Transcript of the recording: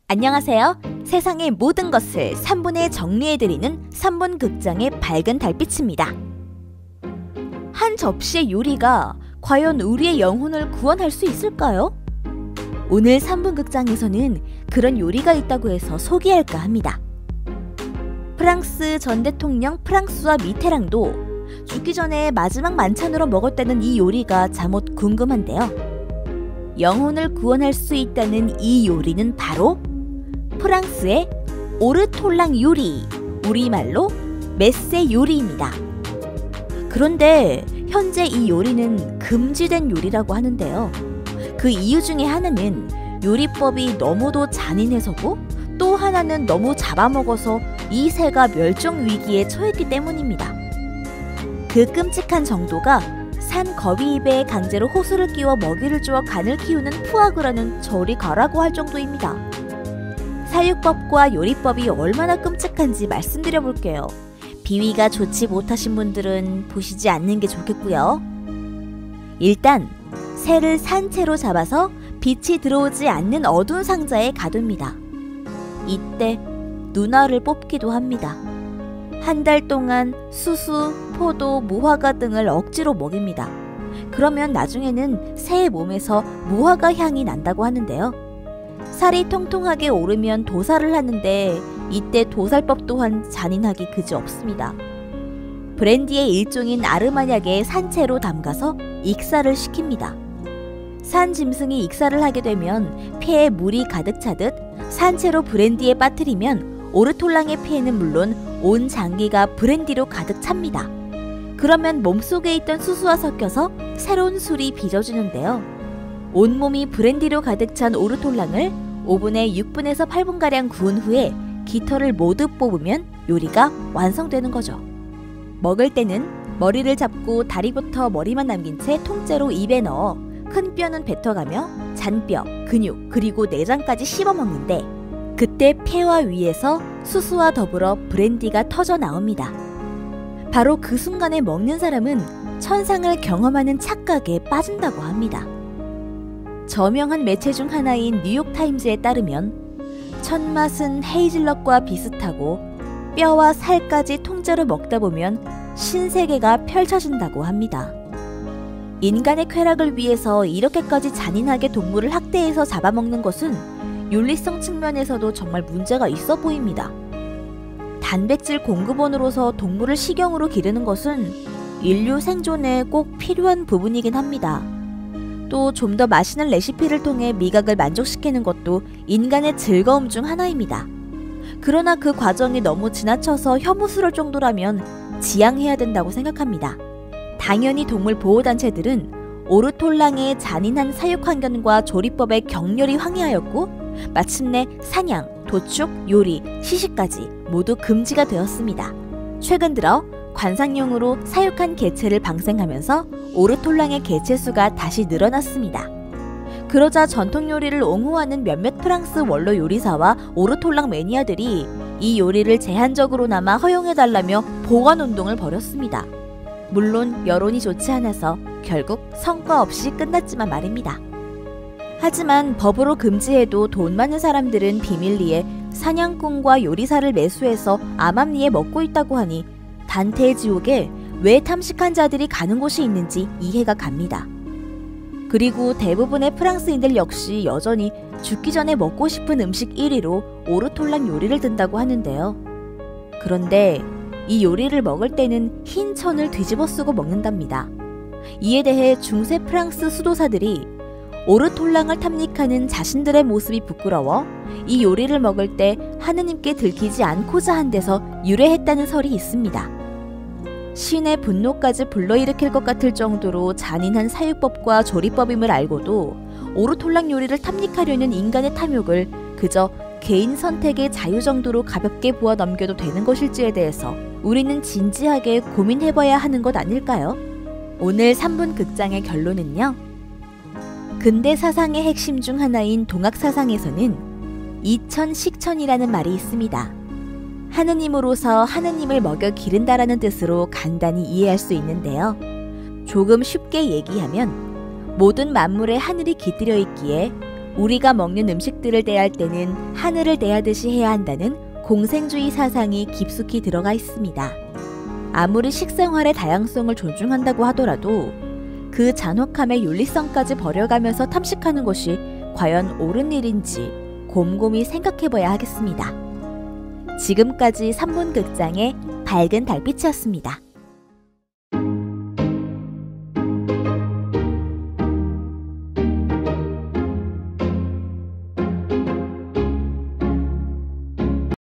안녕하세요. 세상의 모든 것을 3분에 정리해드리는 3분 극장의 밝은 달빛입니다. 한 접시의 요리가 과연 우리의 영혼을 구원할 수 있을까요? 오늘 3분 극장에서는 그런 요리가 있다고 해서 소개할까 합니다. 프랑스 전 대통령 프랑스와 미테랑도 죽기 전에 마지막 만찬으로 먹었다는 이 요리가 잠옷 궁금한데요. 영혼을 구원할 수 있다는 이 요리는 바로 프랑스의 오르톨랑 요리, 우리말로 메세 요리입니다. 그런데 현재 이 요리는 금지된 요리라고 하는데요. 그 이유 중에 하나는 요리법이 너무도 잔인해서고 또 하나는 너무 잡아먹어서 이 새가 멸종 위기에 처했기 때문입니다. 그 끔찍한 정도가 산 거위 입에 강제로 호수를 끼워 먹이를 주어 간을 키우는 푸아그라는 저리 가라고 할 정도입니다. 사육법과 요리법이 얼마나 끔찍한지 말씀드려 볼게요. 비위가 좋지 못하신 분들은 보시지 않는 게 좋겠고요. 일단 새를 산채로 잡아서 빛이 들어오지 않는 어두운 상자에 가둡니다. 이때 눈알을 뽑기도 합니다. 한 달 동안 수수, 포도, 무화과 등을 억지로 먹입니다. 그러면 나중에는 새의 몸에서 무화과 향이 난다고 하는데요. 살이 통통하게 오르면 도살을 하는데 이때 도살법 또한 잔인하기 그지없습니다. 브랜디의 일종인 아르마약에 산채로 담가서 익사를 시킵니다. 산 짐승이 익사를 하게 되면 폐에 물이 가득 차듯 산채로 브랜디에 빠뜨리면 오르톨랑의 폐는 물론 온 장기가 브랜디로 가득 찹니다. 그러면 몸속에 있던 수수와 섞여서 새로운 술이 빚어지는데요. 온몸이 브랜디로 가득 찬 오르톨랑을 오븐에 6분에서 8분가량 구운 후에 깃털을 모두 뽑으면 요리가 완성되는 거죠. 먹을 때는 머리를 잡고 다리부터 머리만 남긴 채 통째로 입에 넣어 큰 뼈는 뱉어가며 잔뼈, 근육, 그리고 내장까지 씹어 먹는데 그때 폐와 위에서 수수와 더불어 브랜디가 터져 나옵니다. 바로 그 순간에 먹는 사람은 천상을 경험하는 착각에 빠진다고 합니다. 저명한 매체 중 하나인 뉴욕타임즈에 따르면 첫맛은 헤이즐넛과 비슷하고 뼈와 살까지 통째로 먹다 보면 신세계가 펼쳐진다고 합니다. 인간의 쾌락을 위해서 이렇게까지 잔인하게 동물을 학대해서 잡아먹는 것은 윤리성 측면에서도 정말 문제가 있어 보입니다. 단백질 공급원으로서 동물을 식용으로 기르는 것은 인류 생존에 꼭 필요한 부분이긴 합니다. 또 좀 더 맛있는 레시피를 통해 미각을 만족시키는 것도 인간의 즐거움 중 하나입니다. 그러나 그 과정이 너무 지나쳐서 혐오스러울 정도라면 지양해야 된다고 생각합니다. 당연히 동물 보호단체들은 오르톨랑의 잔인한 사육 환경과 조리법에 격렬히 항의하였고 마침내 사냥, 도축, 요리, 시식까지 모두 금지가 되었습니다. 최근 들어 관상용으로 사육한 개체를 방생하면서 오르톨랑의 개체 수가 다시 늘어났습니다. 그러자 전통 요리를 옹호하는 몇몇 프랑스 원로 요리사와 오르톨랑 매니아들이 이 요리를 제한적으로나마 허용해달라며 보관운동을 벌였습니다. 물론 여론이 좋지 않아서 결국 성과 없이 끝났지만 말입니다. 하지만 법으로 금지해도 돈 많은 사람들은 비밀리에 사냥꾼과 요리사를 매수해서 암암리에 먹고 있다고 하니 단테의 지옥에 왜 탐식한 자들이 가는 곳이 있는지 이해가 갑니다. 그리고 대부분의 프랑스인들 역시 여전히 죽기 전에 먹고 싶은 음식 1위로 오르톨랑 요리를 든다고 하는데요. 그런데 이 요리를 먹을 때는 흰 천을 뒤집어 쓰고 먹는답니다. 이에 대해 중세 프랑스 수도사들이 오르톨랑을 탐닉하는 자신들의 모습이 부끄러워 이 요리를 먹을 때 하느님께 들키지 않고자 한 데서 유래했다는 설이 있습니다. 신의 분노까지 불러일으킬 것 같을 정도로 잔인한 사육법과 조리법임을 알고도 오르톨랑 요리를 탐닉하려는 인간의 탐욕을 그저 개인 선택의 자유 정도로 가볍게 보아 넘겨도 되는 것일지에 대해서 우리는 진지하게 고민해봐야 하는 것 아닐까요? 오늘 3분 극장의 결론은요. 근대 사상의 핵심 중 하나인 동학 사상에서는 이천식천이라는 말이 있습니다. 하느님으로서 하느님을 먹여 기른다라는 뜻으로 간단히 이해할 수 있는데요. 조금 쉽게 얘기하면 모든 만물에 하늘이 깃들여 있기에 우리가 먹는 음식들을 대할 때는 하늘을 대하듯이 해야 한다는 공생주의 사상이 깊숙이 들어가 있습니다. 아무리 식생활의 다양성을 존중한다고 하더라도 그 잔혹함의 윤리성까지 버려가면서 탐식하는 것이 과연 옳은 일인지 곰곰이 생각해봐야 하겠습니다. 지금까지 3분 극장의 밝은 달빛이었습니다.